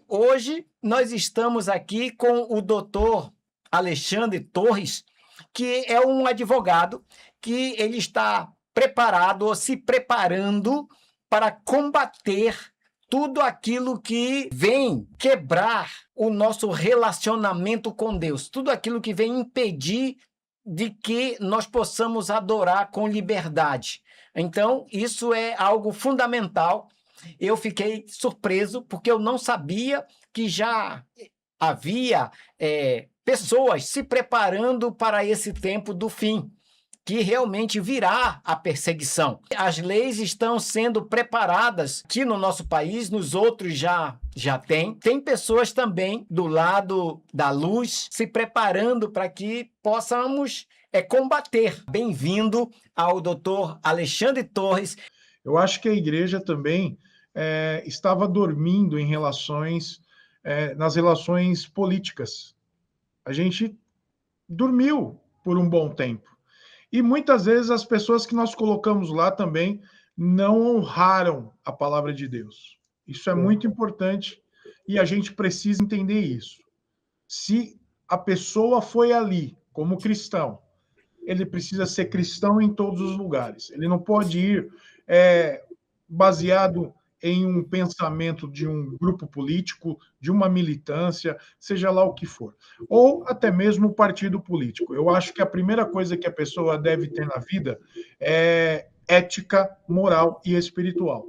Hoje nós estamos aqui com o doutor Alexandre Torres, que é um advogado que ele está preparado ou se preparando para combater tudo aquilo que vem quebrar o nosso relacionamento com Deus, tudo aquilo que vem impedir de que nós possamos adorar com liberdade. Então, isso é algo fundamental. Eu fiquei surpreso porque eu não sabia que já havia pessoas se preparando para esse tempo do fim, que realmente virá a perseguição. As leis estão sendo preparadas aqui no nosso país, nos outros já tem. Tem pessoas também do lado da luz se preparando para que possamos combater. Bem-vindo ao doutor Alexandre Torres. Eu acho que a igreja também estava dormindo nas relações políticas. A gente dormiu por um bom tempo. E muitas vezes as pessoas que nós colocamos lá também não honraram a palavra de Deus. Isso é muito importante e a gente precisa entender isso. Se a pessoa foi ali como cristão, ele precisa ser cristão em todos os lugares. Ele não pode ir baseado em um pensamento de um grupo político, de uma militância, seja lá o que for. Ou até mesmo o partido político. Eu acho que a primeira coisa que a pessoa deve ter na vida é ética, moral e espiritual.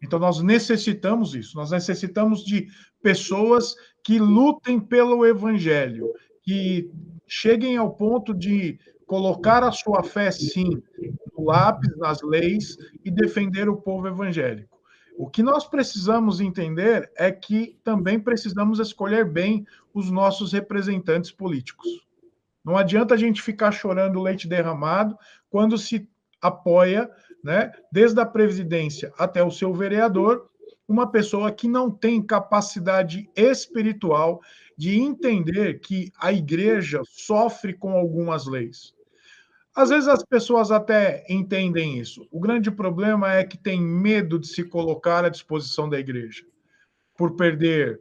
Então, nós necessitamos isso. Nós necessitamos de pessoas que lutem pelo evangelho, que cheguem ao ponto de colocar a sua fé, sim, no lápis, nas leis, e defender o povo evangélico. O que nós precisamos entender é que também precisamos escolher bem os nossos representantes políticos. Não adianta a gente ficar chorando leite derramado quando se apoia, né, desde a presidência até o seu vereador, uma pessoa que não tem capacidade espiritual de entender que a igreja sofre com algumas leis. Às vezes as pessoas até entendem isso. O grande problema é que tem medo de se colocar à disposição da igreja, por perder,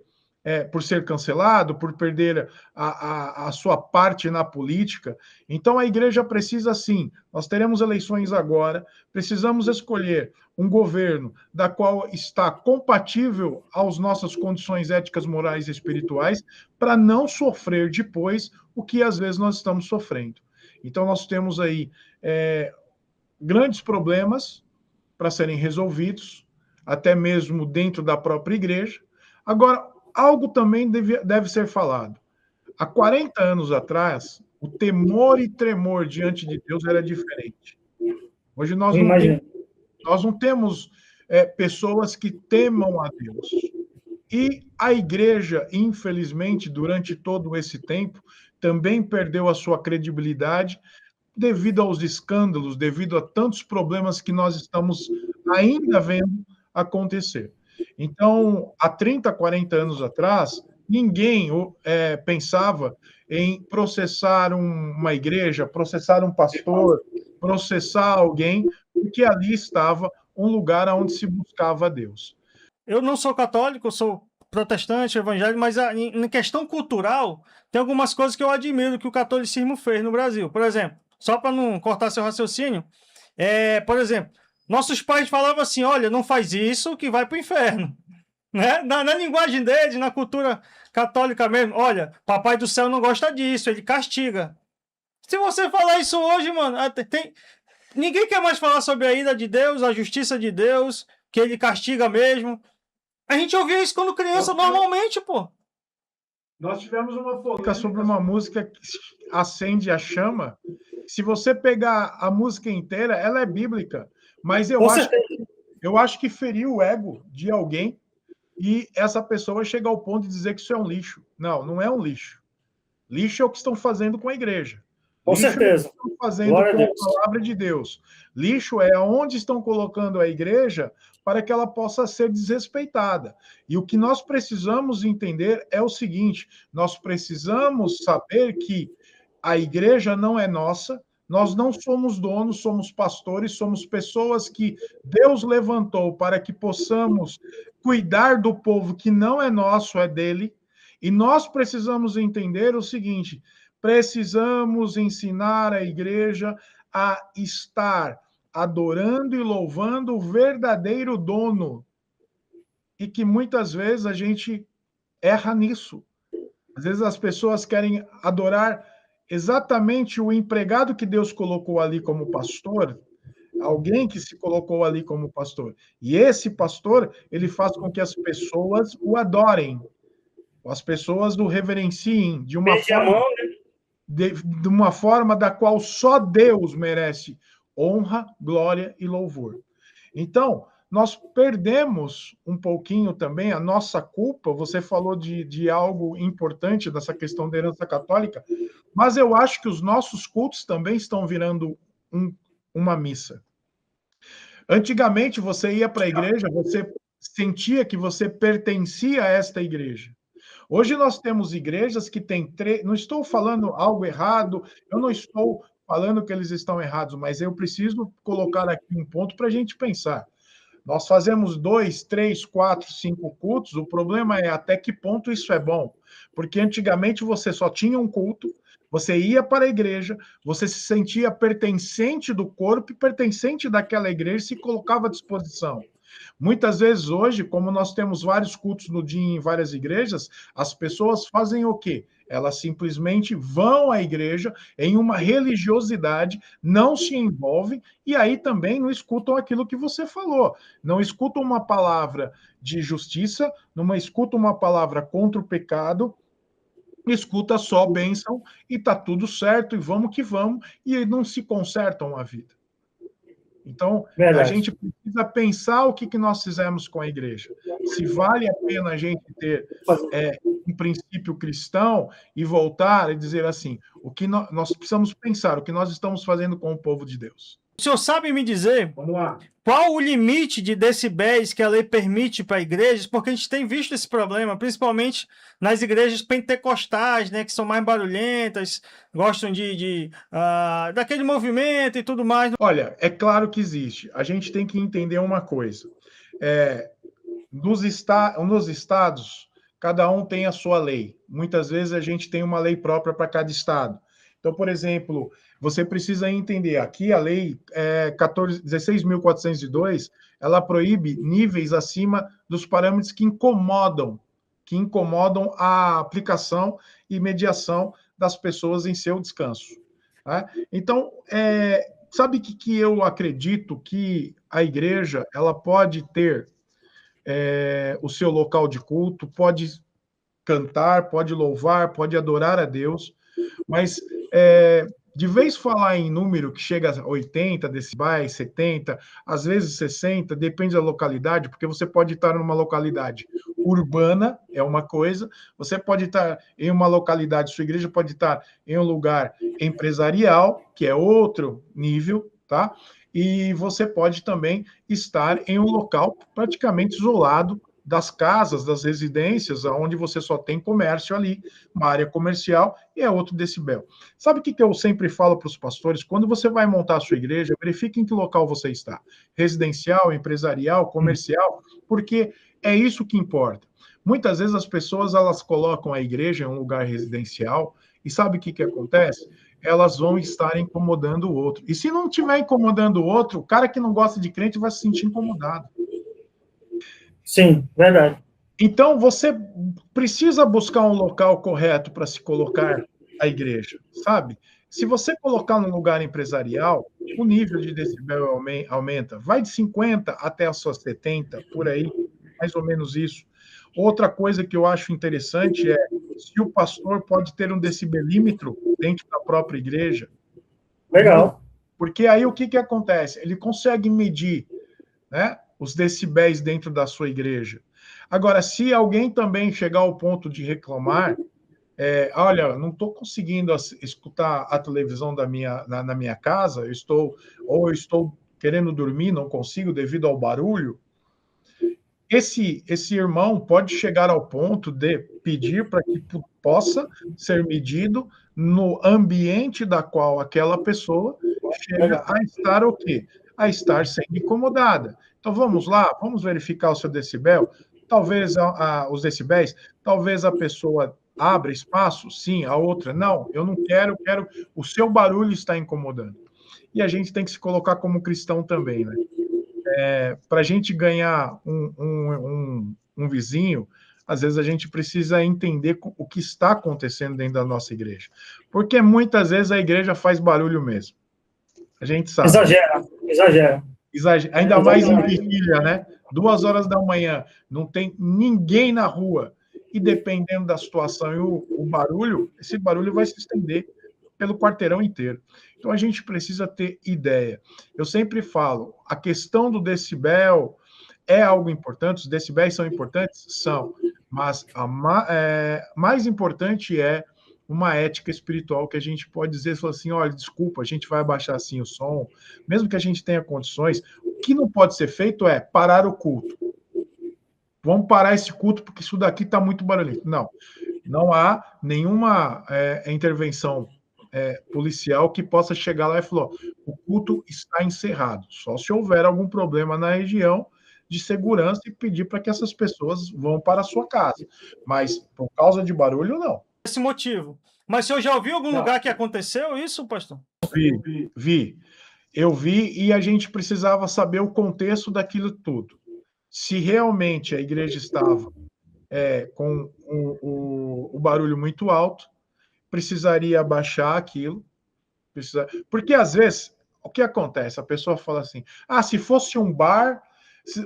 por ser cancelado, por perder a sua parte na política. Então a igreja precisa sim, nós teremos eleições agora, precisamos escolher um governo da qual está compatível às nossas condições éticas, morais e espirituais, para não sofrer depois o que às vezes nós estamos sofrendo. Então, nós temos aí grandes problemas para serem resolvidos, até mesmo dentro da própria igreja. Agora, algo também deve ser falado. Há 40 anos atrás, o temor e tremor diante de Deus era diferente. Hoje nós não temos pessoas que temam a Deus. E a igreja, infelizmente, durante todo esse tempo, também perdeu a sua credibilidade devido aos escândalos, devido a tantos problemas que nós estamos ainda vendo acontecer. Então, há 30, 40 anos atrás, ninguém pensava em processar uma igreja, processar um pastor, processar alguém, porque ali estava um lugar onde se buscava a Deus. Eu não sou católico, eu sou protestante, evangélico, mas em questão cultural, tem algumas coisas que eu admiro que o catolicismo fez no Brasil. Por exemplo, só para não cortar seu raciocínio, por exemplo, nossos pais falavam assim, olha, não faz isso que vai para o inferno. Né? Na linguagem deles, na cultura católica mesmo, olha, papai do céu não gosta disso, ele castiga. Se você falar isso hoje, mano, ninguém quer mais falar sobre a ira de Deus, a justiça de Deus, que ele castiga mesmo. A gente ouvia isso quando criança normalmente, pô. Nós tivemos uma polêmica sobre uma música que acende a chama. Se você pegar a música inteira, ela é bíblica, mas eu acho que feriu o ego de alguém e essa pessoa chega ao ponto de dizer que isso é um lixo. Não, não é um lixo. Lixo é o que estão fazendo com a igreja. Com certeza. É o que estão fazendo com a palavra de Deus. Lixo é onde estão colocando a igreja para que ela possa ser desrespeitada. E o que nós precisamos entender é o seguinte: nós precisamos saber que a igreja não é nossa, nós não somos donos, somos pastores, somos pessoas que Deus levantou para que possamos cuidar do povo que não é nosso, é dele. E nós precisamos entender o seguinte: precisamos ensinar a igreja a estar adorando e louvando o verdadeiro dono. E que muitas vezes a gente erra nisso. Às vezes as pessoas querem adorar exatamente o empregado que Deus colocou ali como pastor, alguém que se colocou ali como pastor. E esse pastor, ele faz com que as pessoas o adorem, as pessoas o reverenciem Beije a mão, né? de uma forma da qual só Deus merece honra, glória e louvor. Então, nós perdemos um pouquinho também a nossa culpa. Você falou de algo importante dessa questão da herança católica, mas eu acho que os nossos cultos também estão virando uma missa. Antigamente, você ia para a igreja, você sentia que você pertencia a esta igreja. Hoje nós temos igrejas que têm não estou falando algo errado, eu não estou falando que eles estão errados, mas eu preciso colocar aqui um ponto para a gente pensar. Nós fazemos 2, 3, 4, 5 cultos, o problema é até que ponto isso é bom. Porque antigamente você só tinha um culto, você ia para a igreja, você se sentia pertencente do corpo e pertencente daquela igreja e se colocava à disposição. Muitas vezes hoje, como nós temos vários cultos no dia em várias igrejas, as pessoas fazem o quê? Elas simplesmente vão à igreja em uma religiosidade, não se envolvem e aí também não escutam aquilo que você falou. Não escutam uma palavra de justiça, não escutam uma palavra contra o pecado, escuta só bênção e tá tudo certo e vamos que vamos e não se consertam a vida. Então, a gente precisa pensar o que nós fizemos com a igreja. Se vale a pena a gente ter um princípio cristão e voltar e dizer assim, o que nós precisamos pensar, o que nós estamos fazendo com o povo de Deus. O senhor sabe me dizer qual o limite de decibéis que a lei permite para igrejas? Porque a gente tem visto esse problema, principalmente nas igrejas pentecostais, né, que são mais barulhentas, gostam daquele movimento e tudo mais. Olha, é claro que existe. A gente tem que entender uma coisa. Nos estados, cada um tem a sua lei. Muitas vezes a gente tem uma lei própria para cada estado. Então, por exemplo, você precisa entender, aqui a lei 16.402, ela proíbe níveis acima dos parâmetros que incomodam a aplicação e mediação das pessoas em seu descanso. Tá? Então, sabe que eu acredito que a igreja ela pode ter o seu local de culto, pode cantar, pode louvar, pode adorar a Deus, mas de vez falar em número que chega a 80 decibéis, 70, às vezes 60, depende da localidade, porque você pode estar numa localidade urbana, é uma coisa, você pode estar em uma localidade, sua igreja pode estar em um lugar empresarial, que é outro nível, tá? E você pode também estar em um local praticamente isolado das casas, das residências, onde você só tem comércio ali, uma área comercial, e é outro decibel. Sabe o que eu sempre falo para os pastores? Quando você vai montar a sua igreja, verifique em que local você está. Residencial, empresarial, comercial, porque é isso que importa. Muitas vezes as pessoas elas colocam a igreja em um lugar residencial, e sabe o que acontece? Elas vão estar incomodando o outro. E se não estiver incomodando o outro, o cara que não gosta de crente vai se sentir incomodado. Sim, verdade. Então, você precisa buscar um local correto para se colocar a igreja, sabe? Se você colocar num lugar empresarial, o nível de decibel aumenta. Vai de 50 até as suas 70, por aí, mais ou menos isso. Outra coisa que eu acho interessante é se o pastor pode ter um decibelímetro dentro da própria igreja. Legal. Porque aí o que acontece? Ele consegue medir, né, os decibéis dentro da sua igreja. Agora, se alguém também chegar ao ponto de reclamar, olha, não estou conseguindo escutar a televisão na minha casa, eu estou querendo dormir, não consigo devido ao barulho, esse irmão pode chegar ao ponto de pedir para que possa ser medido no ambiente da qual aquela pessoa chega a estar o quê? A estar sendo incomodada. Então, vamos lá, vamos verificar o seu decibel. Talvez os decibéis, talvez a pessoa abra espaço, sim, a outra, não, eu não quero, o seu barulho está incomodando. E a gente tem que se colocar como cristão também, né? Para a gente ganhar um vizinho, às vezes a gente precisa entender o que está acontecendo dentro da nossa igreja. Porque muitas vezes a igreja faz barulho mesmo. A gente sabe. Exagera. Ainda mais em vigília, né? 2 horas da manhã, não tem ninguém na rua. E dependendo da situação e o barulho, esse barulho vai se estender pelo quarteirão inteiro. Então a gente precisa ter ideia. Eu sempre falo, a questão do decibel é algo importante, os decibéis são importantes? São, mas mais importante é uma ética espiritual que a gente pode dizer assim, olha, desculpa, a gente vai abaixar assim o som, mesmo que a gente tenha condições, o que não pode ser feito é parar o culto. Vamos parar esse culto porque isso daqui está muito barulhento. Não há nenhuma intervenção policial que possa chegar lá e falar, o culto está encerrado, só se houver algum problema na região de segurança e pedir para que essas pessoas vão para a sua casa. Mas por causa de barulho, não. Esse motivo. Mas você já ouviu algum lugar que aconteceu isso, pastor? Vi. Eu vi e a gente precisava saber o contexto daquilo tudo. Se realmente a igreja estava com o barulho muito alto, precisaria abaixar aquilo. Porque, às vezes, o que acontece? A pessoa fala assim, se fosse um bar,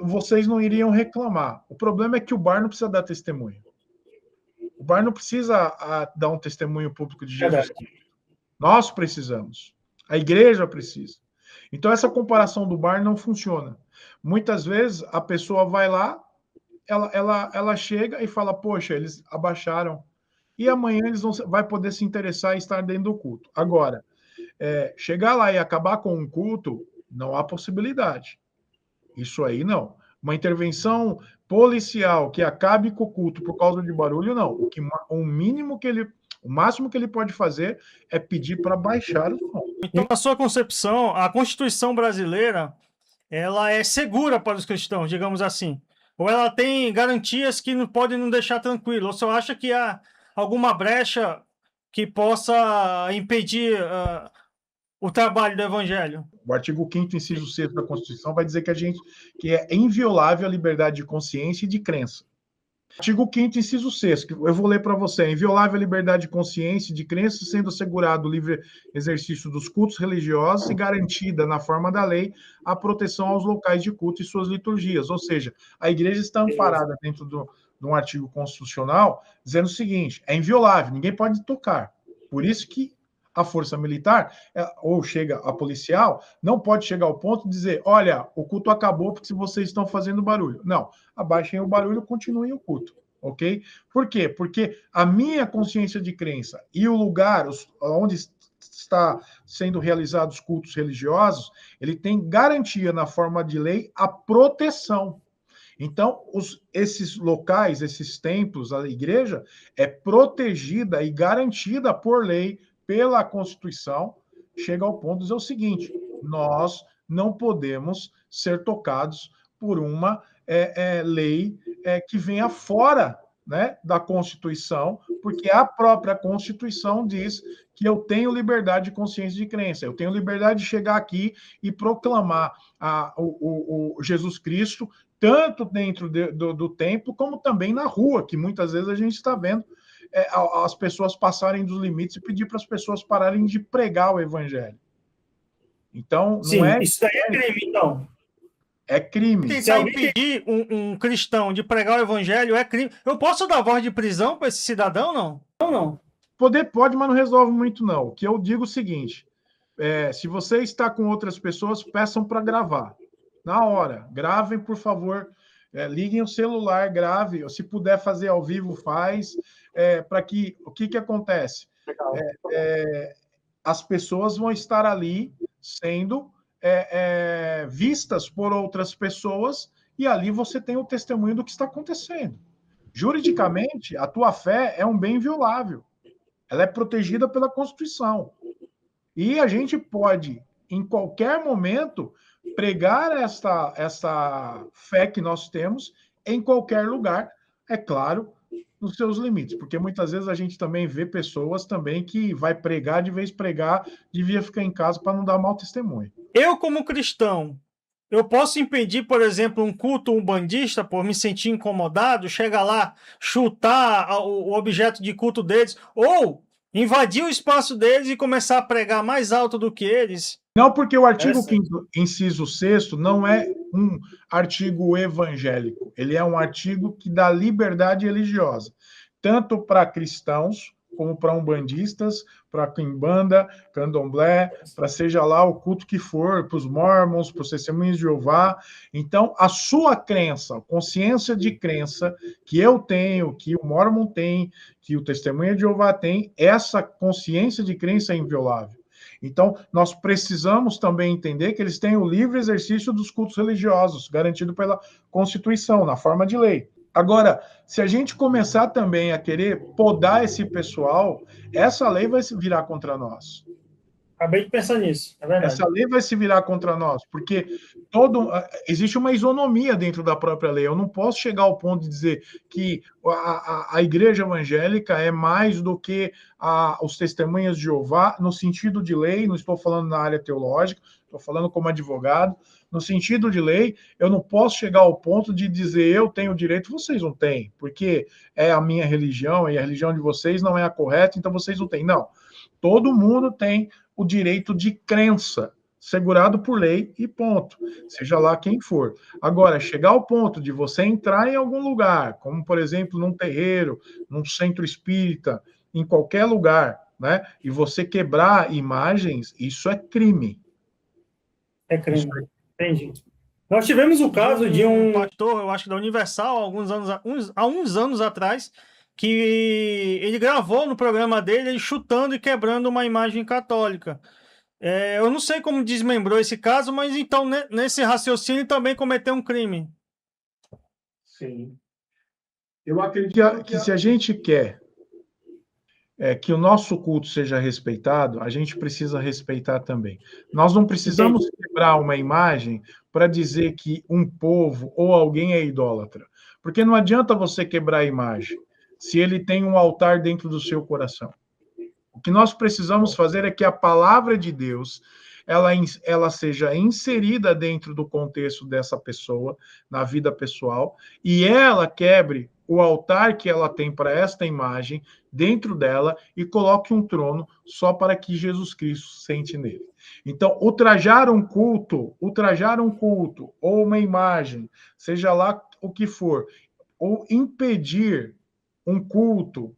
vocês não iriam reclamar. O problema é que o bar não precisa dar testemunho. O bar não precisa dar um testemunho público de Jesus Cristo. Nós precisamos. A igreja precisa. Então, essa comparação do bar não funciona. Muitas vezes, a pessoa vai lá, ela chega e fala, poxa, eles abaixaram. E amanhã eles vai poder se interessar em estar dentro do culto. Agora, chegar lá e acabar com um culto, não há possibilidade. Isso aí, não. Uma intervenção policial que acabe com o culto por causa de barulho, não. O máximo que ele pode fazer é pedir para baixar o som. Então, na sua concepção, a Constituição brasileira, ela é segura para os cristãos, digamos assim? Ou ela tem garantias que não podem nos deixar tranquilo? Ou você acha que há alguma brecha que possa impedir o trabalho do evangelho? O artigo 5º, inciso 6 da Constituição vai dizer que é inviolável a liberdade de consciência e de crença. Artigo 5º, inciso 6, que eu vou ler para você. É inviolável a liberdade de consciência e de crença, sendo assegurado o livre exercício dos cultos religiosos e garantida, na forma da lei, a proteção aos locais de culto e suas liturgias. Ou seja, a igreja está amparada dentro de um artigo constitucional dizendo o seguinte, é inviolável, ninguém pode tocar. Por isso que a força militar, ou chega a policial, não pode chegar ao ponto de dizer, olha, o culto acabou porque vocês estão fazendo barulho. Não, abaixem o barulho, continuem o culto, ok? Por quê? Porque a minha consciência de crença e o lugar onde está sendo realizados os cultos religiosos, ele tem garantia na forma de lei a proteção. Então, esses locais, esses templos, a igreja é protegida e garantida por lei, pela Constituição, chega ao ponto de dizer o seguinte, nós não podemos ser tocados por uma lei que venha fora, né, da Constituição, porque a própria Constituição diz que eu tenho liberdade de consciência e de crença, eu tenho liberdade de chegar aqui e proclamar o Jesus Cristo, tanto dentro do templo, como também na rua, que muitas vezes a gente está vendo as pessoas passarem dos limites e pedir para as pessoas pararem de pregar o evangelho. Então, Sim, não é... Isso daí é crime, então. É crime. Tentar impedir um cristão de pregar o evangelho é crime. Eu posso dar voz de prisão para esse cidadão, não? Não. Poder pode, mas não resolve muito, não. O que eu digo é o seguinte, se você está com outras pessoas, peçam para gravar. Na hora, gravem, por favor. Liguem o celular, grave. Se puder fazer ao vivo, faz. Para que... O que acontece? As pessoas vão estar ali sendo vistas por outras pessoas e ali você tem o testemunho do que está acontecendo. Juridicamente, a tua fé é um bem inviolável. Ela é protegida pela Constituição. E a gente pode, em qualquer momento, pregar essa fé que nós temos em qualquer lugar, é claro, nos seus limites, porque muitas vezes a gente também vê pessoas também que vai pregar, de vez pregar, devia ficar em casa para não dar mau testemunho. Eu, como cristão, eu posso impedir, por exemplo, um culto umbandista por me sentir incomodado, chegar lá, chutar o objeto de culto deles, ou invadir o espaço deles e começar a pregar mais alto do que eles? Não, porque o artigo Essa- 5º, inciso 6º, não é um artigo evangélico. Ele é um artigo que dá liberdade religiosa, tanto para cristãos, como para umbandistas, para quimbanda, candomblé, para seja lá o culto que for, para os mormons, para os testemunhos de Jeová. Então, a sua crença, consciência de crença que eu tenho, que o mormon tem, que o testemunho de Jeová tem, essa consciência de crença é inviolável. Então, nós precisamos também entender que eles têm o livre exercício dos cultos religiosos, garantido pela Constituição, na forma de lei. Agora, se a gente começar também a querer podar esse pessoal, essa lei vai se virar contra nós. Acabei de pensar nisso, é verdade. Essa lei vai se virar contra nós, porque existe uma isonomia dentro da própria lei. Eu não posso chegar ao ponto de dizer que a igreja evangélica é mais do que os testemunhas de Jeová, no sentido de lei, não estou falando na área teológica, estou falando como advogado. No sentido de lei, eu não posso chegar ao ponto de dizer eu tenho direito, vocês não têm, porque é a minha religião e a religião de vocês não é a correta, então vocês não têm. Não. Todo mundo tem o direito de crença, segurado por lei e ponto, seja lá quem for. Agora, chegar ao ponto de você entrar em algum lugar, como, por exemplo, num terreiro, num centro espírita, em qualquer lugar, né, e você quebrar imagens, isso é crime. É crime. Entendi. Nós tivemos o caso de um pastor, eu acho que da Universal, há uns anos atrás, que ele gravou no programa dele ele chutando e quebrando uma imagem católica. Eu não sei como desmembrou esse caso, mas então nesse raciocínio também cometeu um crime. Sim. Eu acredito que se a gente quer que o nosso culto seja respeitado, a gente precisa respeitar também. Nós não precisamos quebrar uma imagem para dizer que um povo ou alguém é idólatra. Porque não adianta você quebrar a imagem se ele tem um altar dentro do seu coração. O que nós precisamos fazer é que a palavra de Deus ela seja inserida dentro do contexto dessa pessoa, na vida pessoal, e ela quebre o altar que ela tem para esta imagem dentro dela e coloque um trono só para que Jesus Cristo sente nele. Então, ultrajar um culto, ou uma imagem, seja lá o que for, ou impedir um culto,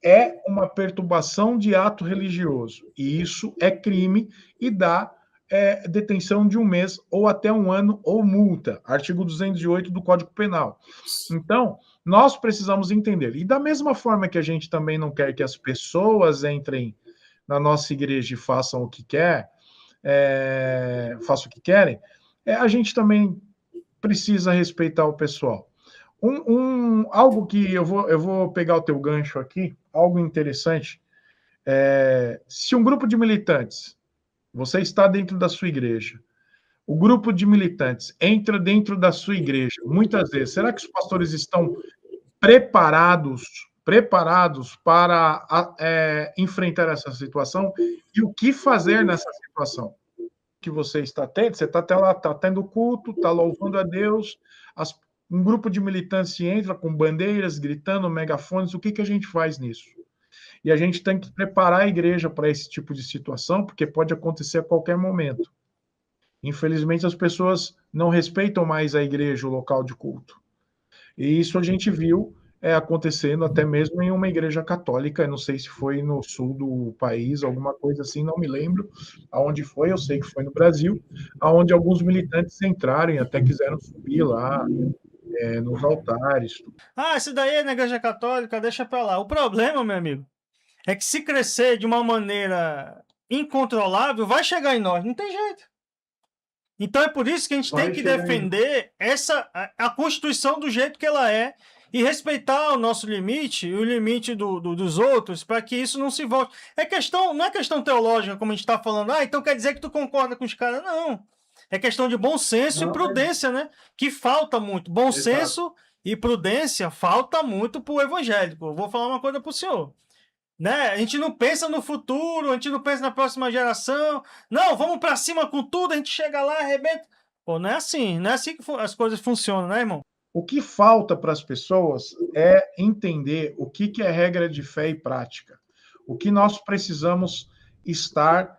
é uma perturbação de ato religioso. E isso é crime e dá detenção de 1 mês ou até 1 ano ou multa. Artigo 208 do Código Penal. Então, nós precisamos entender. E da mesma forma que a gente também não quer que as pessoas entrem na nossa igreja e façam o que querem, a gente também precisa respeitar o pessoal. Algo que eu vou pegar o teu gancho aqui, algo interessante. Se um grupo de militantes, você está dentro da sua igreja, o grupo de militantes entra dentro da sua igreja, muitas vezes, será que os pastores estão preparados para enfrentar essa situação? E o que fazer nessa situação? Que você está tendo? Você está lá, está tendo culto, está louvando a Deus, um grupo de militantes entra com bandeiras, gritando, megafones, o que a gente faz nisso? E a gente tem que preparar a igreja para esse tipo de situação, porque pode acontecer a qualquer momento. Infelizmente, as pessoas não respeitam mais a igreja, o local de culto. E isso a gente viu acontecendo até mesmo em uma igreja católica, não sei se foi no sul do país, alguma coisa assim, não me lembro aonde foi, eu sei que foi no Brasil, aonde alguns militantes entraram e até quiseram subir lá, nos altares. Esse daí é na igreja católica, deixa pra lá. O problema, meu amigo, é que se crescer de uma maneira incontrolável, vai chegar em nós, não tem jeito. Então é por isso que a gente tem que defender a Constituição do jeito que ela é e respeitar o nosso limite e o limite dos outros para que isso não se volte. Não é questão teológica, como a gente está falando, então quer dizer que tu concorda com os caras. Não. É questão de bom senso e prudência, né? Que falta muito. Bom senso E prudência falta muito para o evangélico. Eu vou falar uma coisa para o senhor. Né? A gente não pensa no futuro, a gente não pensa na próxima geração. Não, vamos para cima com tudo, a gente chega lá, arrebenta. Pô, não é assim, não é assim que as coisas funcionam, né, irmão? O que falta para as pessoas é entender o que é regra de fé e prática. O que nós precisamos estar,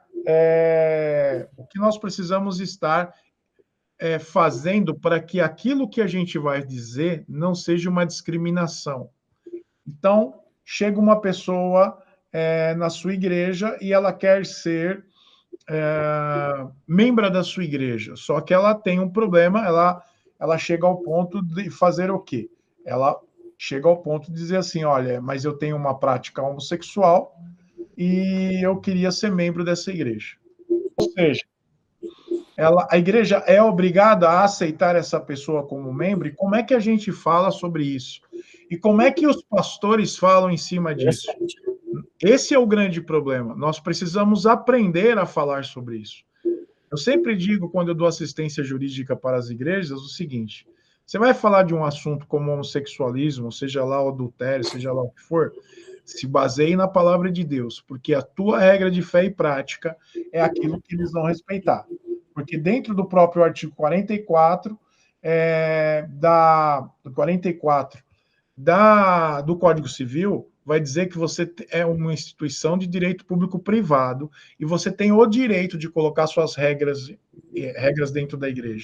fazendo para que aquilo que a gente vai dizer não seja uma discriminação. Então, chega uma pessoa na sua igreja e ela quer ser membro da sua igreja, só que ela tem um problema, ela chega ao ponto de fazer o quê? Ela chega ao ponto de dizer assim, olha, mas eu tenho uma prática homossexual e eu queria ser membro dessa igreja. Ou seja, a igreja é obrigada a aceitar essa pessoa como membro, e como é que a gente fala sobre isso? E como é que os pastores falam em cima disso? Esse é o grande problema. Nós precisamos aprender a falar sobre isso. Eu sempre digo, quando eu dou assistência jurídica para as igrejas, o seguinte: você vai falar de um assunto como homossexualismo, seja lá o adultério, seja lá o que for, se baseie na palavra de Deus, porque a tua regra de fé e prática é aquilo que eles vão respeitar. Porque dentro do próprio artigo 44, do Código Civil, vai dizer que você é uma instituição de direito público-privado e você tem o direito de colocar suas regras dentro da igreja.